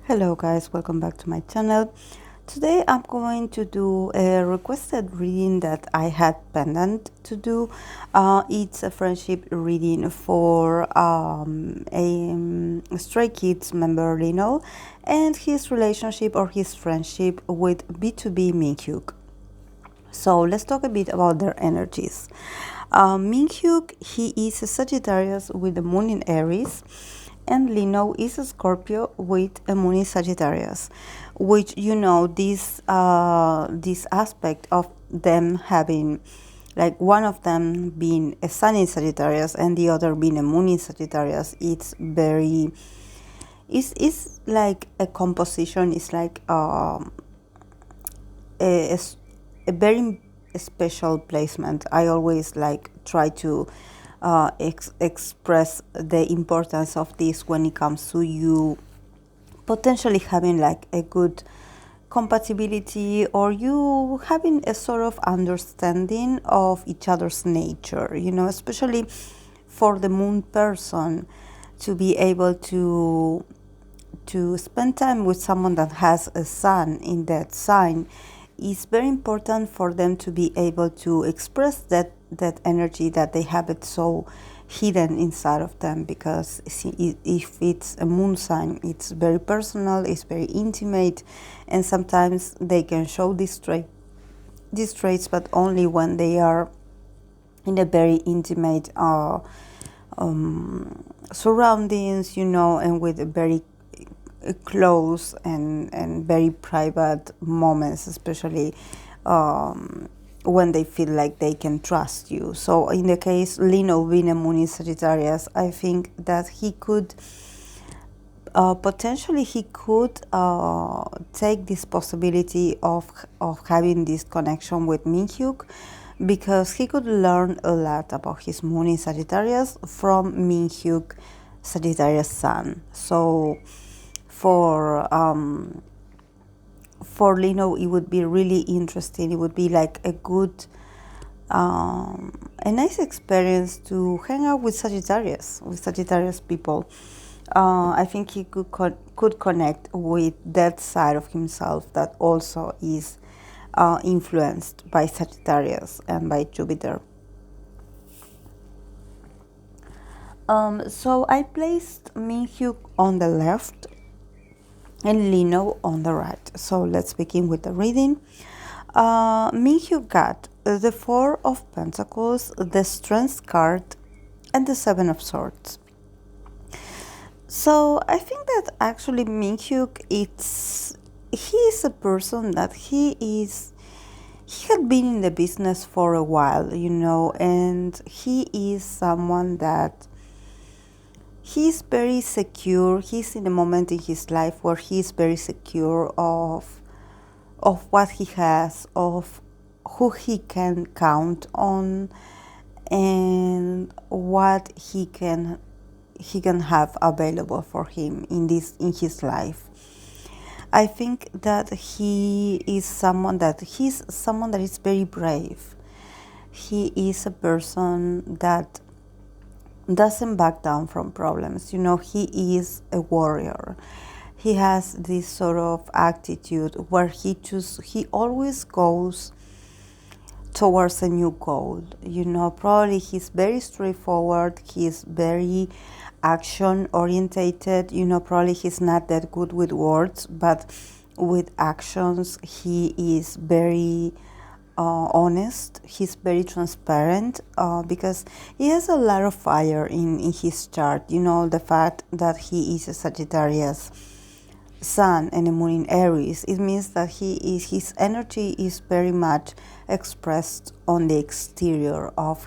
Hello guys, welcome back to my channel. Today I'm going to do a requested reading that I had pending to do. It's a friendship reading for a Stray Kids member Lino and his relationship or his friendship with BTOB Minhyuk. So let's talk a bit about their energies. Minhyuk, he is a Sagittarius with the moon in Aries, and Lino is a Scorpio with a moon in Sagittarius, which this aspect of them having, like one of them being a sun in Sagittarius and the other being a moon in Sagittarius, it's like a composition. It's like a, a very special placement. I always like try to express the importance of this when it comes to you potentially having like a good compatibility or you having a sort of understanding of each other's nature, especially for the moon person to be able to spend time with someone that has a sun in that sign. It's very important for them to be able to express that energy that they have it so hidden inside of them, because if it's a moon sign, it's very personal, it's very intimate, and sometimes they can show these traits, but only when they are in a very intimate surroundings, and with a very close and very private moments, especially when they feel like they can trust you. So in the case Lino being a moon in Sagittarius, I think that he could potentially take this possibility of having this connection with Minhyuk, because he could learn a lot about his moon in Sagittarius from Minhyuk Sagittarius sun. So for Lino, it would be really interesting. It would be like a good, a nice experience to hang out with Sagittarius people. I think he could connect with that side of himself that also is influenced by Sagittarius and by Jupiter. So I placed Minhyuk on the left and Lino on the right. So let's begin with the reading. Minhyuk got the Four of Pentacles, the Strength card, and the Seven of Swords. So I think that actually Minhyuk, he is a person that he had been in the business for a while, and he is someone that he's very secure. He's in a moment in his life where he's very secure of what he has, of who he can count on, and what he can have available for him in his life. I think that he's someone that is very brave. He is a person that doesn't back down from problems. He is a warrior. He has this sort of attitude where he always goes towards a new goal. Probably he's very straightforward. He's very action orientated. Probably he's not that good with words, but with actions he is very honest. He's very transparent, because he has a lot of fire in his chart. The fact that he is a Sagittarius sun and a moon in Aries, it means that his energy is very much expressed on the exterior of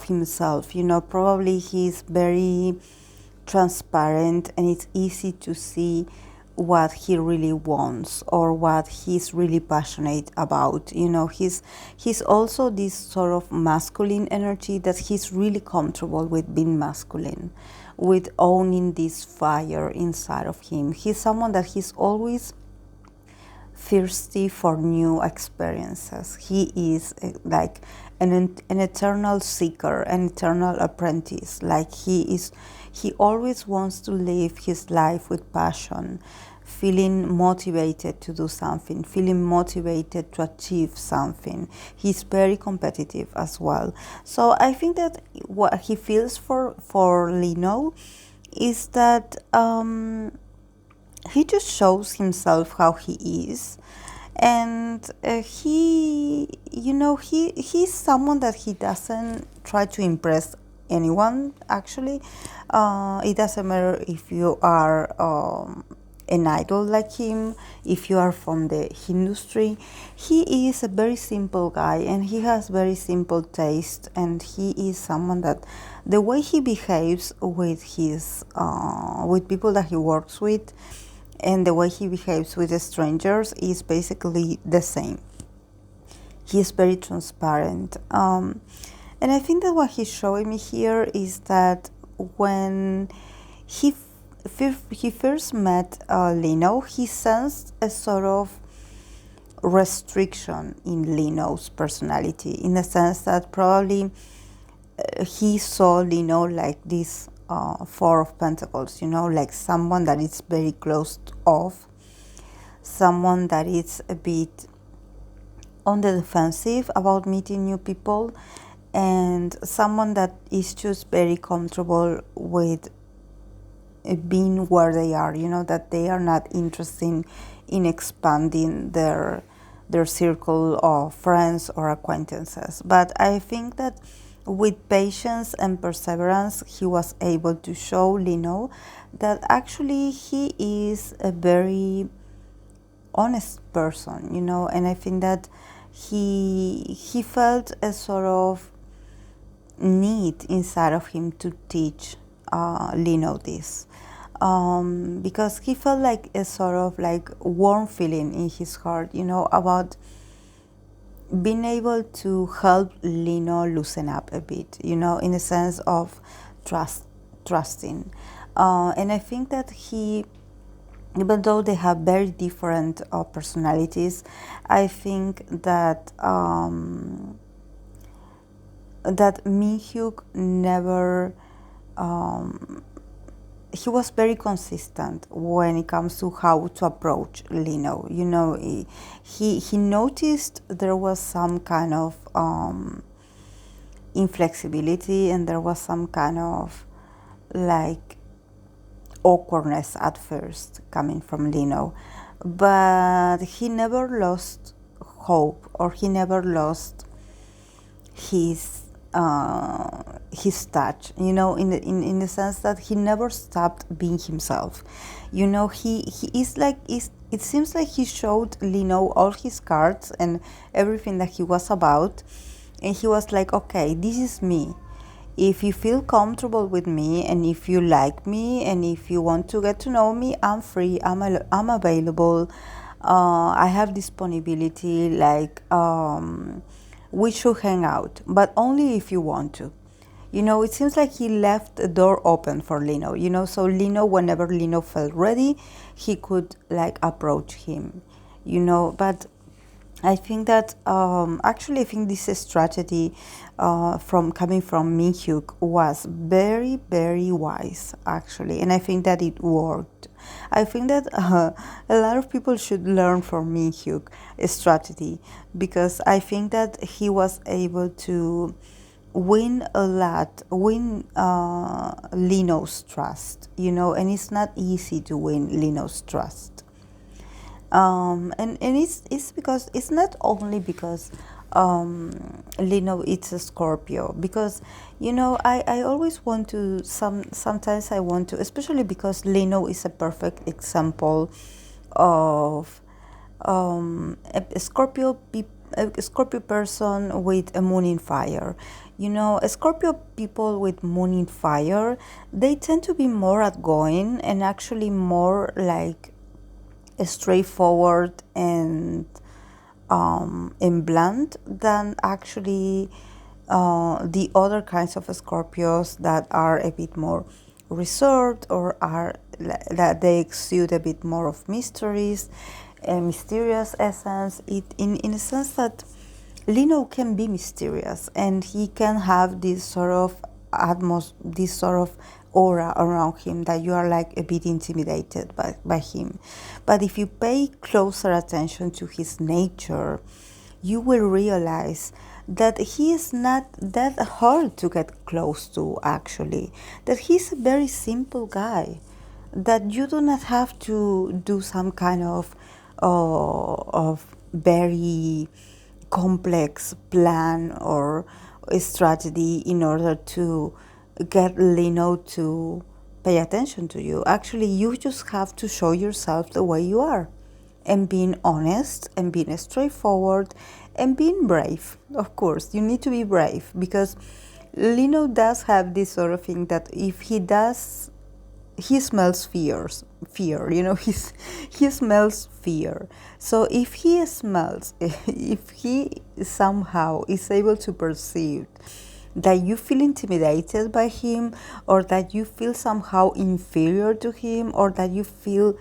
himself. Probably he's very transparent, and it's easy to see what he really wants or what he's really passionate about. He's also this sort of masculine energy that he's really comfortable with being masculine, with owning this fire inside of him. He's someone that he's always thirsty for new experiences. He is like an eternal seeker, an eternal apprentice. Like he He always wants to live his life with passion, feeling motivated to do something, feeling motivated to achieve something. He's very competitive as well. So I think that what he feels for Lino is that he just shows himself how he is, and he's someone that he doesn't try to impress anyone. Actually, it doesn't matter if you are an idol like him, if you are from the industry. He is a very simple guy, and he has very simple taste, and he is someone that the way he behaves with his with people that he works with, and the way he behaves with the strangers is basically the same. He is very transparent. And I think that what he's showing me here is that when he he first met Lino, he sensed a sort of restriction in Lino's personality, in the sense that probably he saw Lino like this Four of Pentacles, like someone that is very closed off, someone that is a bit on the defensive about meeting new people, and someone that is just very comfortable with being where they are, that they are not interested in expanding their circle of friends or acquaintances. But I think that with patience and perseverance, he was able to show Lino that actually he is a very honest person, and I think that he felt a sort of need inside of him to teach Lino this, because he felt like a sort of like warm feeling in his heart, about being able to help Lino loosen up a bit, in a sense of trusting. And I think that even though they have very different personalities, I think that that Minhyuk never he was very consistent when it comes to how to approach Lino. He noticed there was some kind of inflexibility, and there was some kind of like awkwardness at first coming from Lino, but he never lost hope, or he never lost his touch, in the sense that he never stopped being himself. He is like, it seems like he showed Lino all his cards and everything that he was about, and he was like, okay, this is me. If you feel comfortable with me, and if you like me, and if you want to get to know me, I'm free, I'm available, I have disponibility, like we should hang out, but only if you want to. It seems like he left the door open for Lino, so Lino, whenever Lino felt ready, he could like approach him, but I think that actually I think this strategy coming from Minhyuk was very, very wise, actually, and I think that it worked. I think that a lot of people should learn from Minhyuk strategy, because I think that he was able to win Lino's trust, and it's not easy to win Lino's trust. And it's because it's not only because Lino is a Scorpio, because I always want to sometimes I want to, especially because Lino is a perfect example of a Scorpio person with a moon in fire. Scorpio people with moon in fire, they tend to be more outgoing and actually more like straightforward and blunt than actually the other kinds of Scorpios that are a bit more reserved, or are that they exude a bit more of mysteries and mysterious essence. In a sense that Lino can be mysterious, and he can have this sort of aura around him that you are like a bit intimidated by him. But if you pay closer attention to his nature, you will realize that he is not that hard to get close to, actually, that he's a very simple guy, that you do not have to do some kind of very complex plan or a strategy in order to get Lino to pay attention to you. Actually, you just have to show yourself the way you are, and being honest and being straightforward and being brave. Of course, you need to be brave, because Lino does have this sort of thing that if he does, he smells fear, he smells fear. So if he smells, if he somehow is able to perceive that you feel intimidated by him, or that you feel somehow inferior to him, or that you feel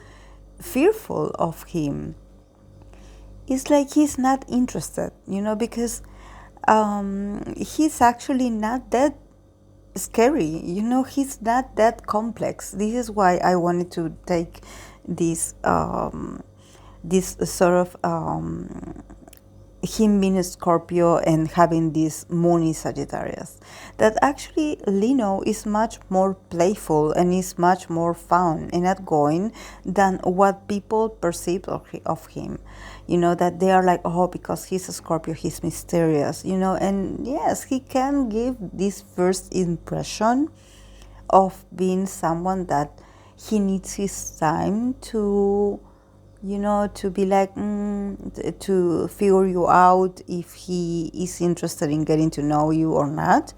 fearful of him, it's like he's not interested, because he's actually not that scary, he's not that complex. This is why I wanted to take this sort of him being a Scorpio and having this moon in Sagittarius, that actually Lino is much more playful and is much more fun and outgoing than what people perceive of him. That they are like, oh, because he's a Scorpio, he's mysterious, and yes, he can give this first impression of being someone that he needs his time to to be like, to figure you out if he is interested in getting to know you or not.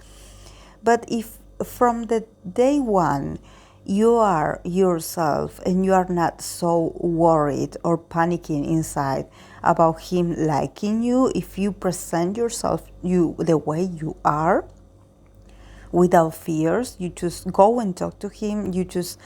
But if from the day one you are yourself and you are not so worried or panicking inside about him liking you, if you present yourself the way you are, without fears, you just go and talk to him, you just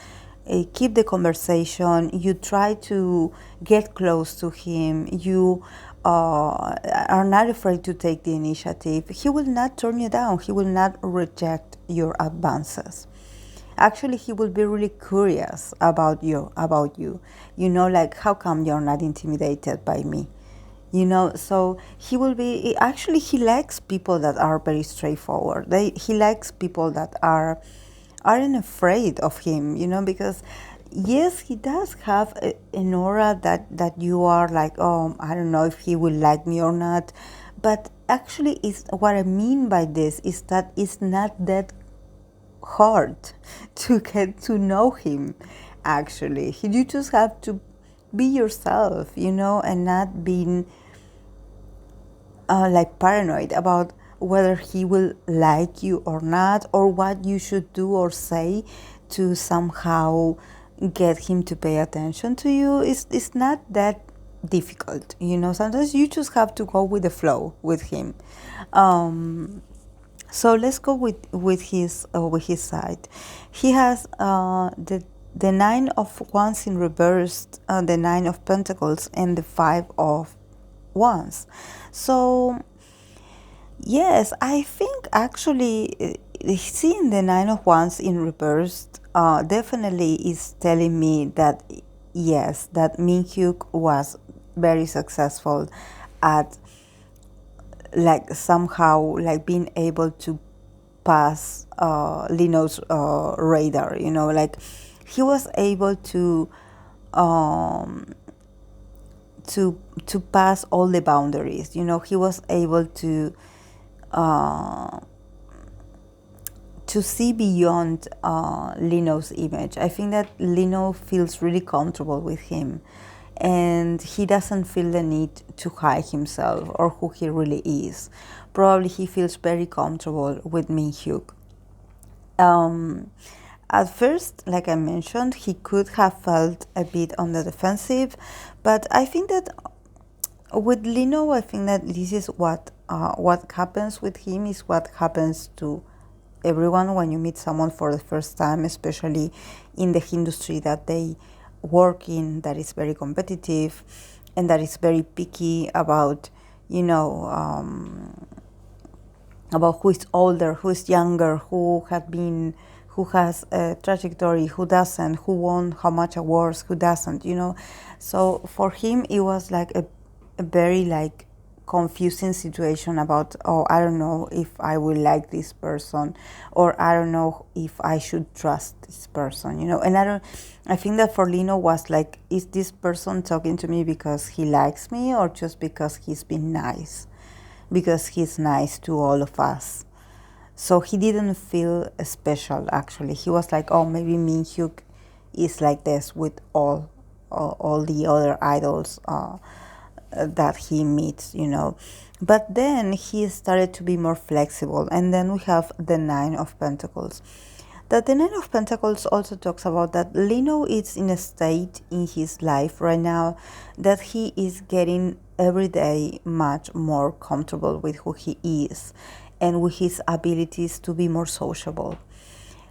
keep the conversation, you try to get close to him, you are not afraid to take the initiative, he will not turn you down, he will not reject your advances. Actually, he will be really curious about you, like, how come you're not intimidated by me? So he will be, actually, he likes people that are very straightforward. He likes people that aren't afraid of him, because yes, he does have an aura that you are like, oh, I don't know if he will like me or not. But actually, what I mean by this is that it's not that hard to get to know him. Actually, you just have to be yourself, and not being like paranoid about whether he will like you or not, or what you should do or say to somehow get him to pay attention to you. It's not that difficult, sometimes you just have to go with the flow with him. So let's go with his side. He has the Nine of Wands in reversed, the Nine of Pentacles, and the Five of Wands. So yes, I think actually seeing the Nine of Wands in reversed definitely is telling me that yes, that Minhyuk was very successful at, like, somehow, like, being able to pass Lino's radar. Like, he was able um, to pass all the boundaries. He was able to see beyond Lino's image. I think that Lino feels really comfortable with him, and he doesn't feel the need to hide himself or who he really is. Probably he feels very comfortable with Minhyuk. At first, like I mentioned, he could have felt a bit on the defensive, but I think that with Lino, I think that this is what happens with him, is what happens to everyone when you meet someone for the first time, especially in the industry that they work in, that is very competitive and that is very picky about, about who is older, who is younger, who who has a trajectory, who doesn't, who won how much awards, who doesn't, you know. So for him, it was like a very like confusing situation about, oh, I don't know if I will like this person, or I don't know if I should trust this person, you know. And I think that for Lino was like, is this person talking to me because he likes me, or just because he's been nice, because he's nice to all of us. So he didn't feel special, actually. He was like, oh, maybe Minhyuk is like this with all the other idols that he meets, you know. But then he started to be more flexible. And then we have the Nine of Pentacles. That the Nine of Pentacles also talks about that Lino is in a state in his life right now that he is getting every day much more comfortable with who he is and with his abilities to be more sociable.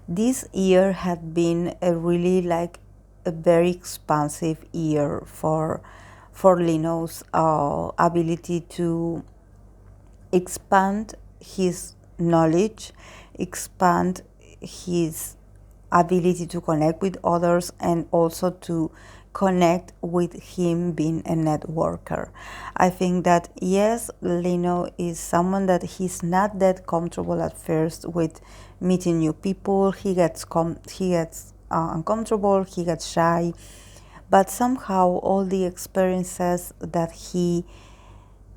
This year had been a really like a very expansive year for Lino's ability to expand his knowledge, expand his ability to connect with others, and also to connect with him being a networker. I think that yes, Lino is someone that he's not that comfortable at first with meeting new people. He gets uncomfortable, he gets shy, but somehow all the experiences that he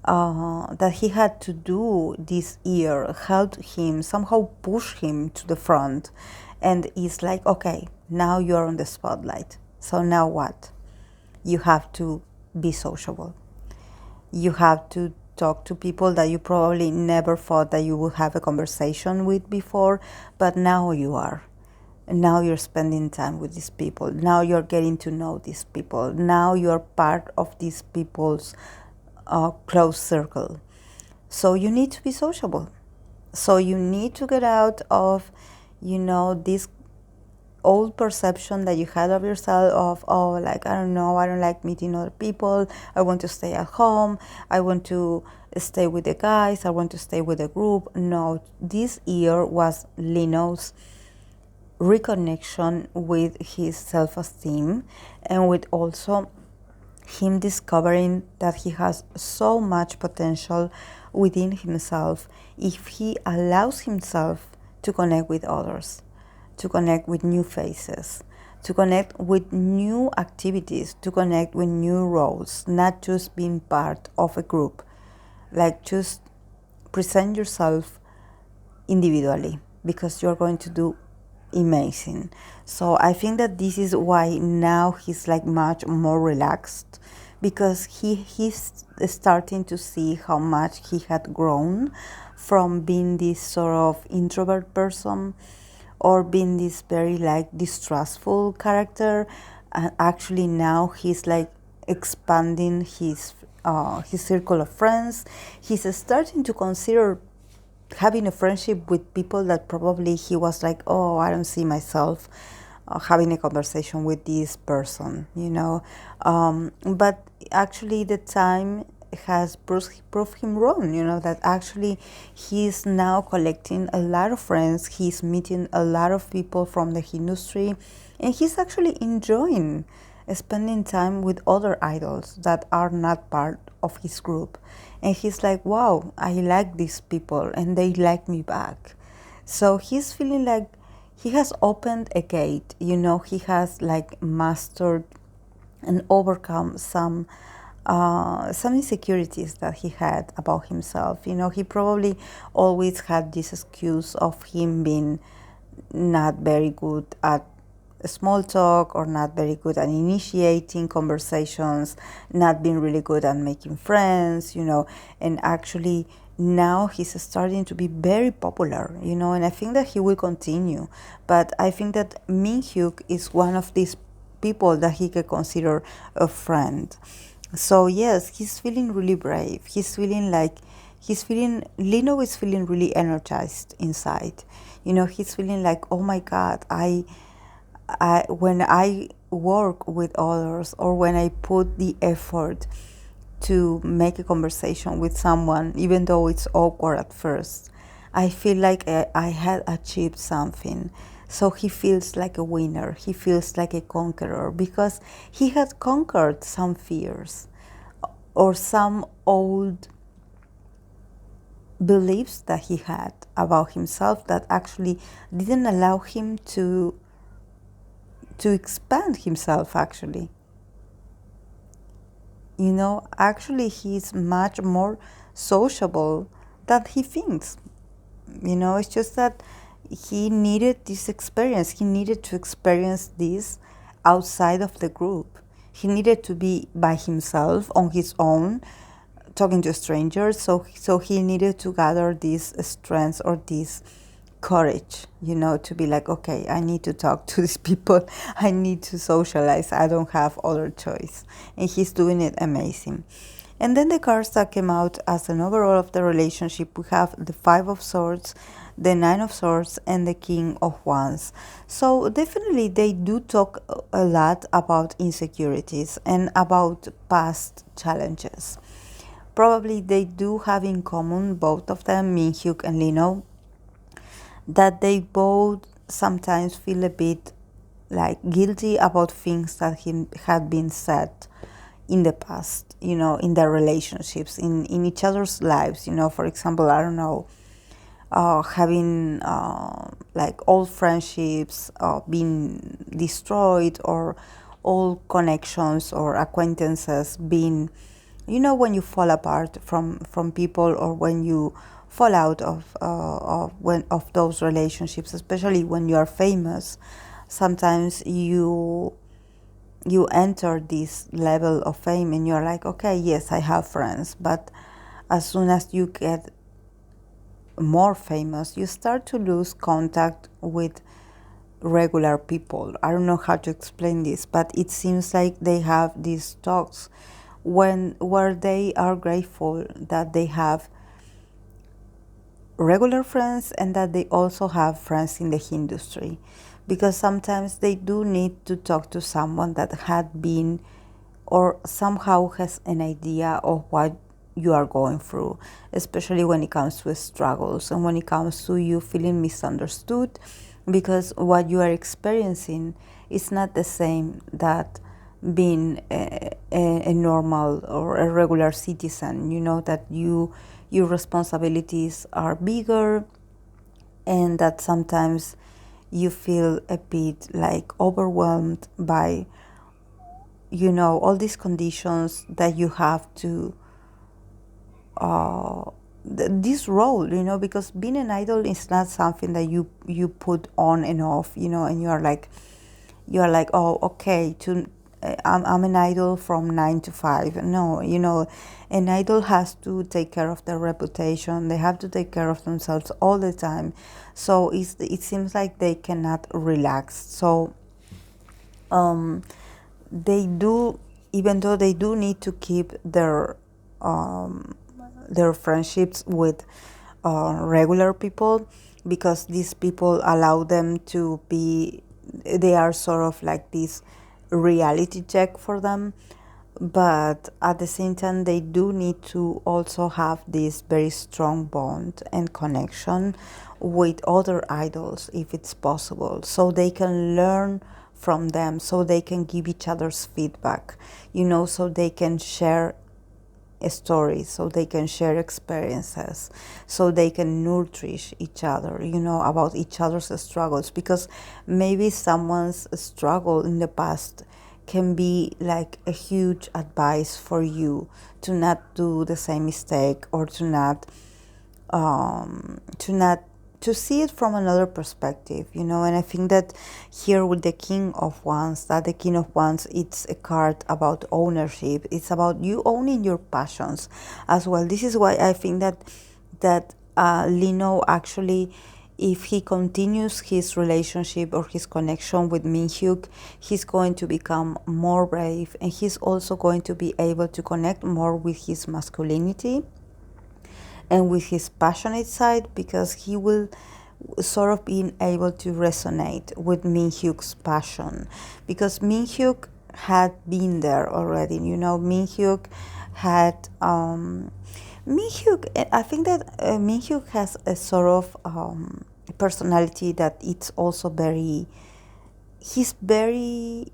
had to do this year helped him, somehow push him to the front. And it's like, okay, now you're on the spotlight. So now what? You have to be sociable. You have to talk to people that you probably never thought that you would have a conversation with before, but now you are. Now you're spending time with these people. Now you're getting to know these people. Now you're part of these people's close circle. So you need to be sociable. So you need to get out of, you know, this old perception that you had of yourself of, oh, like, I don't know, I don't like meeting other people. I want to stay at home. I want to stay with the guys. I want to stay with the group. No, this year was Lino's reconnection with his self-esteem, and with also him discovering that he has so much potential within himself if he allows himself to connect with others, to connect with new faces, to connect with new activities, to connect with new roles, not just being part of a group. Like, just present yourself individually, because you're going to do amazing. So I think that this is why now he's like much more relaxed, because he's starting to see how much he had grown from being this sort of introvert person, or being this very like distrustful character. And actually now he's like expanding his circle of friends. He's starting to consider having a friendship with people that probably he was like, oh, I don't see myself having a conversation with this person, you know. But actually the time has proved him wrong, you know, that actually he's now collecting a lot of friends. He's meeting a lot of people from the industry, and he's actually enjoying spending time with other idols that are not part of his group. And he's like, wow, I like these people and they like me back. So he's feeling like he has opened a gate, you know. He has like mastered and overcome some insecurities that he had about himself. You know, he probably always had this excuse of him being not very good at small talk, or not very good at initiating conversations, not being really good at making friends, you know. And actually now he's starting to be very popular, you know, and I think that he will continue. But I think that Minhyuk is one of these people that he can consider a friend. So yes, he's feeling really brave. Lino is feeling really energized inside. You know, he's feeling like, oh my God, when I work with others, or when I put the effort to make a conversation with someone, even though it's awkward at first, I feel like I had achieved something. So he feels like a winner, he feels like a conqueror, because he had conquered some fears or some old beliefs that he had about himself that actually didn't allow him to expand himself. Actually, actually he's much more sociable than he thinks. It's just that he needed this experience. He needed to experience this outside of the group. He needed to be by himself on his own, talking to strangers. So he needed to gather this strength or this courage, to be like, okay, I need to talk to these people. I need to socialize. I don't have other choice. And he's doing it amazing. And then the cards that came out as an overall of the relationship, we have the Five of Swords, the Nine of Swords, and the King of Wands. So definitely they do talk a lot about insecurities and about past challenges. Probably they do have in common, both of them, Minhyuk and Lino, that they both sometimes feel a bit like guilty about things that had been said in the past, in their relationships, in each other's lives. For example, I don't know, having like old friendships being destroyed, or old connections or acquaintances being, when you fall apart from people, or when you fall out of those relationships, especially when you are famous. Sometimes you enter this level of fame and you're like, okay, yes, I have friends, but as soon as you get more famous, you start to lose contact with regular people. I don't know how to explain this, but it seems like they have these talks where they are grateful that they have regular friends and that they also have friends in the industry, because sometimes they do need to talk to someone that had been or somehow has an idea of what you are going through, especially when it comes to struggles and when it comes to you feeling misunderstood, because what you are experiencing is not the same that being a normal or a regular citizen. That your responsibilities are bigger, and that sometimes you feel a bit like overwhelmed by all these conditions that you have to this role, because being an idol is not something that you put on and off, and you're like, oh, okay, I'm an idol from 9 to 5. No, an idol has to take care of their reputation. They have to take care of themselves all the time. So it seems like they cannot relax. So they do, even though they do need to keep their friendships with regular people, because these people allow them to be, they are sort of like this reality check for them. But at the same time, they do need to also have this very strong bond and connection with other idols, if it's possible, so they can learn from them, so they can give each other's feedback, so they can share stories, so they can share experiences, so they can nourish each other, about each other's struggles, because maybe someone's struggle in the past can be like a huge advice for you to not do the same mistake, or to see it from another perspective, and I think that here with the King of Wands, it's a card about ownership. It's about you owning your passions as well. This is why I think that Lino actually, if he continues his relationship or his connection with Minhyuk, he's going to become more brave, and he's also going to be able to connect more with his masculinity and with his passionate side, because he will sort of being able to resonate with Minhyuk's passion, because Minhyuk had been there already. Minhyuk had Minhyuk. I think that Minhyuk has a sort of personality that it's also very, he's very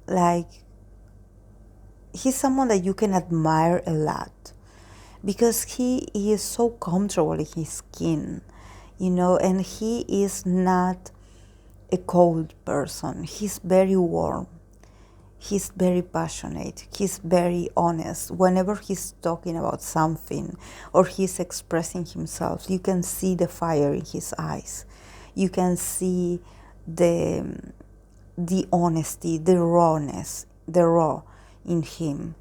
like, he's someone that you can admire a lot because he is so comfortable in his skin, you know, and he is not a cold person. He's very warm. He's very passionate. He's very honest. Whenever he's talking about something or he's expressing himself, you can see the fire in his eyes. You can see the honesty, the rawness, the raw in him.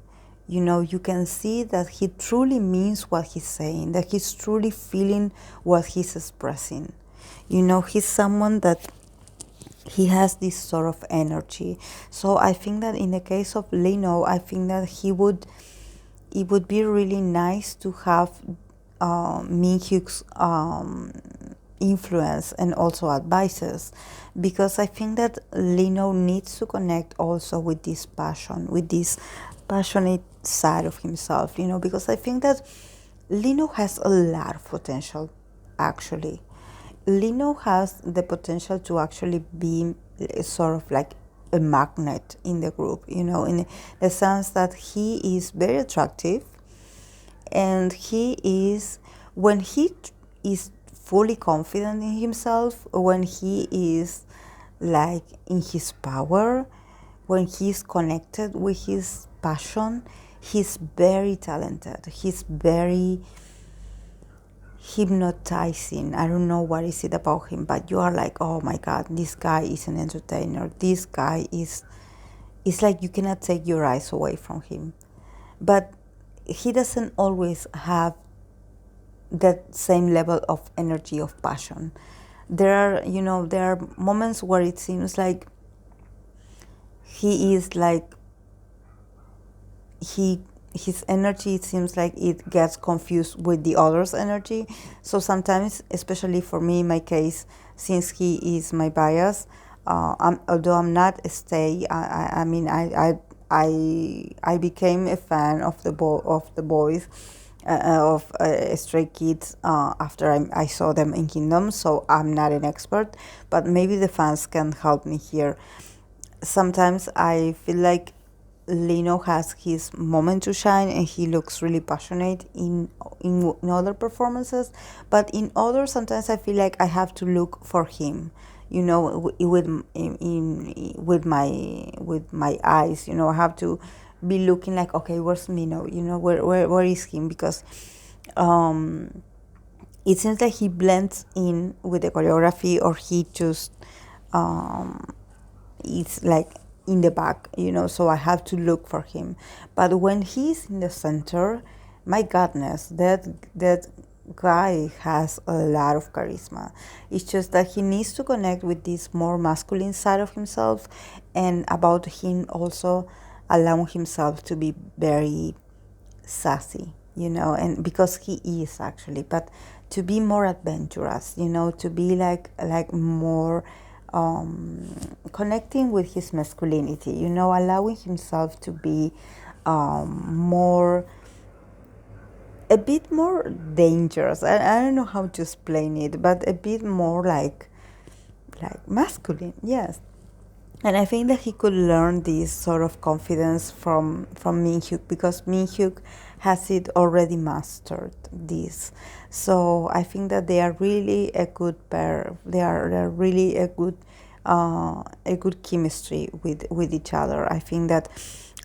You know, you can see that he truly means what he's saying, that he's truly feeling what he's expressing. You know, he's someone that he has this sort of energy. So I think that in the case of Lino, I think that it would be really nice to have Minhyuk's influence and also advices, because I think that Lino needs to connect also with this passion, with this passionate side of himself, you know, because I think that Lino has a lot of potential, actually. Lino has the potential to actually be sort of like a magnet in the group, you know, in the sense that he is very attractive, and he is, when he is fully confident in himself, when he is like in his power, when he's connected with his passion, he's very talented. He's very hypnotizing. I don't know what is it about him, but you are like, oh my God, this guy is an entertainer. This guy is, it's like you cannot take your eyes away from him. But he doesn't always have that same level of energy, of passion. There are, you know, there are moments where it seems like he is like, his energy, it seems like it gets confused with the other's energy. So sometimes, especially for me in my case, since he is my bias, although I'm not a stay, I mean, I became a fan of the boys, of Stray Kids, after I saw them in Kingdom. So I'm not an expert, but maybe the fans can help me here. Sometimes I feel like Lino has his moment to shine, and he looks really passionate in other performances. But in others, sometimes I feel like I have to look for him, you know, with my eyes. You know, I have to be looking like, okay, where's Mino? You know, where is him? Because it seems like he blends in with the choreography, or he just it's like in the back, you know, so I have to look for him. But when he's in the center, my goodness, that guy has a lot of charisma. It's just that he needs to connect with this more masculine side of himself, and about him also allowing himself to be very sassy, you know, and because he is actually, but to be more adventurous, you know, to be like more connecting with his masculinity, you know, allowing himself to be more, a bit more dangerous. I don't know how to explain it, but a bit more like masculine, yes. And I think that he could learn this sort of confidence from Minhyuk, because Minhyuk has it already mastered this. So I think that they are really a good pair. They're really a good chemistry with each other. I think that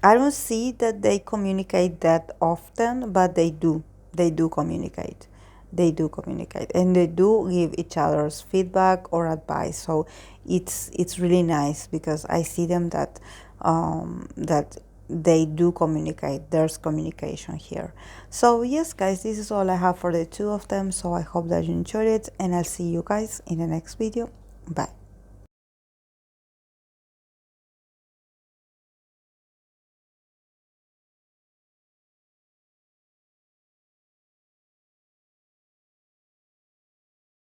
I don't see that they communicate that often, but they do. They do communicate. They do communicate, and they do give each other's feedback or advice. So it's really nice, because I see them that that they do communicate. There's communication here. So yes, guys, this is all I have for the two of them. So I hope that you enjoyed it, and I'll see you guys in the next video. Bye.